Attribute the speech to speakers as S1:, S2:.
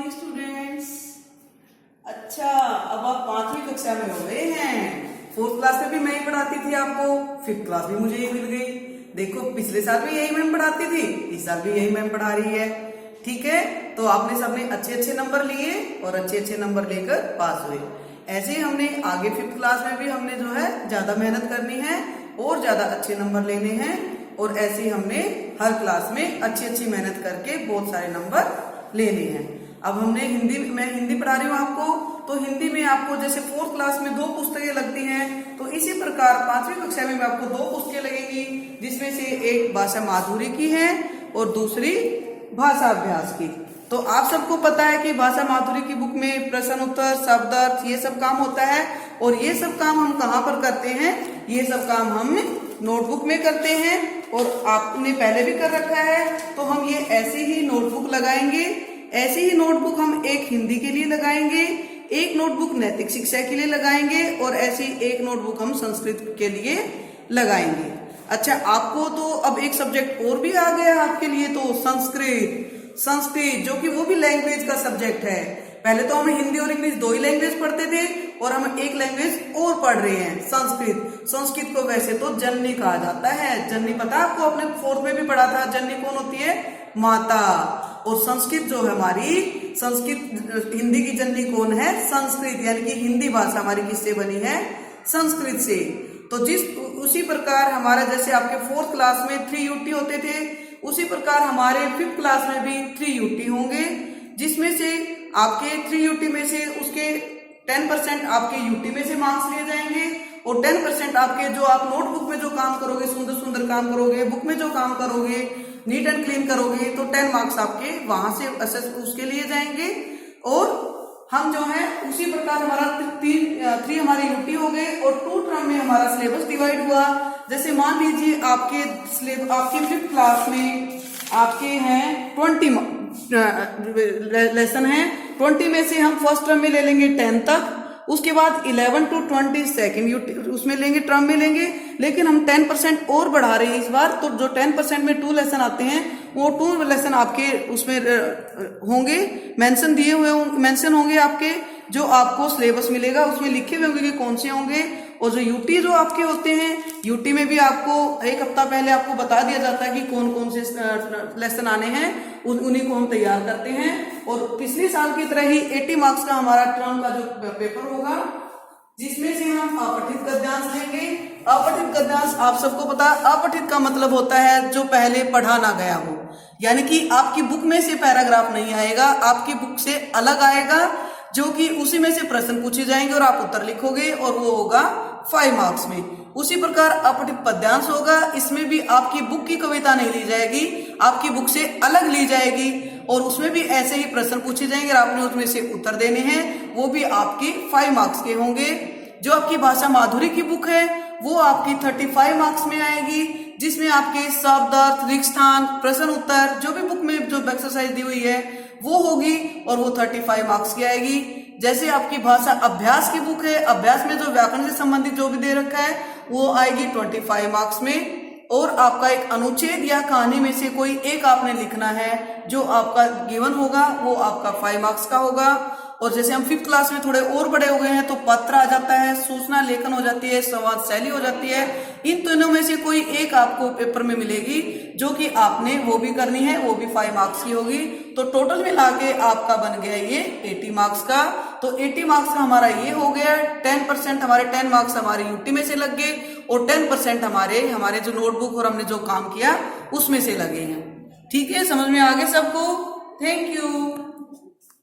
S1: Morning students. अच्छा, अब आप 5वीं कक्षा में हो गए हैं। 4th क्लास में भी मैं ही पढ़ाती थी आपको, 5th क्लास भी मुझे ही मिल गई। देखो, पिछले साल भी यही मैम पढ़ाती थी, इस साल भी यही मैम पढ़ा रही है। ठीक है, तो आपने सबने अच्छे अच्छे नंबर लिए और अच्छे अच्छे नंबर लेकर पास हुए। ऐसे ही हमने आगे 5th क्लास में भी हमने जो है ज्यादा मेहनत करनी है और ज्यादा अच्छे नंबर लेने हैं, और ऐसे ही हमने हर क्लास में अच्छी अच्छी मेहनत करके बहुत सारे नंबर लेने हैं। अब हमने मैं हिंदी पढ़ा रही हूँ आपको, तो हिंदी में आपको जैसे 4th क्लास में 2 पुस्तकें लगती हैं, तो इसी प्रकार 5वीं कक्षा में आपको 2 पुस्तकें लगेंगी, जिसमें से एक भाषा माधुरी की है और दूसरी भाषा अभ्यास की। तो आप सबको पता है कि भाषा माधुरी की बुक में प्रश्न उत्तर, शब्द अर्थ, ये सब काम होता है। और ये सब काम हम कहाँ पर करते हैं? ये सब काम हम नोटबुक में करते हैं, और आपने पहले भी कर रखा है। तो हम ये ऐसे ही नोटबुक लगाएंगे, ऐसे ही नोटबुक हम एक हिंदी के लिए लगाएंगे, एक नोटबुक नैतिक शिक्षा के लिए लगाएंगे, और ऐसी एक नोटबुक हम संस्कृत के लिए लगाएंगे। अच्छा, आपको तो अब एक सब्जेक्ट और भी आ गया आपके लिए, तो संस्कृत, जो कि वो भी लैंग्वेज का सब्जेक्ट है। पहले तो हम हिंदी और इंग्लिश 2 ही लैंग्वेज पढ़ते थे, और हम एक लैंग्वेज और पढ़ रहे हैं, संस्कृत। संस्कृत को वैसे तो जननी कहा जाता है। जननी पता आपको, आपने 4th में भी पढ़ा था, जननी कौन होती है? माता। और संस्कृत जो है हमारी, संस्कृत, हिंदी की जननी कौन है? संस्कृत। यानी कि हिंदी भाषा हमारी किससे बनी है? संस्कृत से। तो उसी प्रकार हमारा जैसे आपके 4th क्लास में 3 UT होते थे, उसी प्रकार हमारे 5th क्लास में भी 3 UT होंगे, जिसमें से आपके 3 UT में से उसके 10% आपके UT में से मार्क्स लिए जाएंगे, और 10% आपके जो आप नोटबुक में जो काम करोगे, सुंदर सुंदर काम करोगे, बुक में जो काम करोगे, नीट एंड क्लीन करोगे, तो 10 मार्क्स आपके वहां से उसके लिए जाएंगे। और हम जो है उसी प्रकार हमारा 3 हमारे UT हो गए, और 2 टर्म में हमारा सिलेबस डिवाइड हुआ। जैसे मान लीजिए आपके 5th क्लास में आपके हैं 20 लेसन है, 20 में से हम फर्स्ट टर्म में ले लेंगे 10 तक, उसके बाद 11 to 20 सेकेंड उसमें लेंगे, टर्म में लेंगे। लेकिन हम 10% और बढ़ा रहे हैं इस बार, तो जो 10% में 2 लेसन आते हैं, वो 2 लेसन आपके उसमें होंगे, मेंशन होंगे आपके, जो आपको सिलेबस मिलेगा उसमें लिखे हुए होंगे कि कौन से होंगे। और जो UT जो आपके होते हैं, UT में भी आपको 1 हफ्ता पहले आपको बता दिया जाता है कि कौन कौन से लेसन आने हैं, उन्हीं को हम तैयार करते हैं। और पिछले साल की तरह ही 80 मार्क्स का हमारा टर्म का जो पेपर होगा, जिसमें से हम अपठित गद्यांश लेंगे। अपठित गद्यांश आप सबको पता है, अपठित का मतलब होता है जो पहले पढ़ा ना गया हो, यानी कि आपकी बुक में से पैराग्राफ नहीं आएगा, आपकी बुक से अलग आएगा, जो कि उसी में से प्रश्न पूछे जाएंगे और आप उत्तर लिखोगे, और वो होगा 5 मार्क्स में। उसी प्रकार अपठित पद्यांश होगा, इसमें भी आपकी बुक की कविता नहीं ली जाएगी, आपकी बुक से अलग ली जाएगी, और उसमें भी ऐसे ही प्रश्न पूछे जाएंगे और आपने उसमें से उत्तर देने हैं, वो भी आपकी 5 मार्क्स के होंगे। जो आपकी भाषा माधुरी की बुक है, वो आपकी 35 मार्क्स में आएगी, जिसमें आपके शब्द अर्थ, रिक्त स्थान, प्रश्न उत्तर, जो भी बुक में जो एक्सरसाइज दी हुई है वो होगी, और वो 35 मार्क्स की आएगी। जैसे आपकी भाषा अभ्यास की बुक है, अभ्यास में जो व्याकरण से संबंधित जो भी दे रखा है, वो आएगी 25 मार्क्स में। और आपका एक अनुच्छेद या कहानी में से कोई एक आपने लिखना है, जो आपका गिवन होगा, वो आपका 5 मार्क्स का होगा। और जैसे हम 5th क्लास में थोड़े और बड़े हो गए हैं, तो पत्र आ जाता है, सूचना लेखन हो जाती है, संवाद शैली हो जाती है। इन तीनों में से कोई एक आपको पेपर में मिलेगी, जो कि आपने वो भी करनी है, वो भी 5 मार्क्स की होगी। तो टोटल मिला के आपका बन गया ये 80 मार्क्स का। तो 80 मार्क्स का हमारा ये हो गया। 10% हमारे 10 मार्क्स हमारे UT में से लग गए, और 10% हमारे जो नोटबुक और हमने जो काम किया उसमें से लगे हैं। ठीक है, समझ में आ गए सबको? Thank you.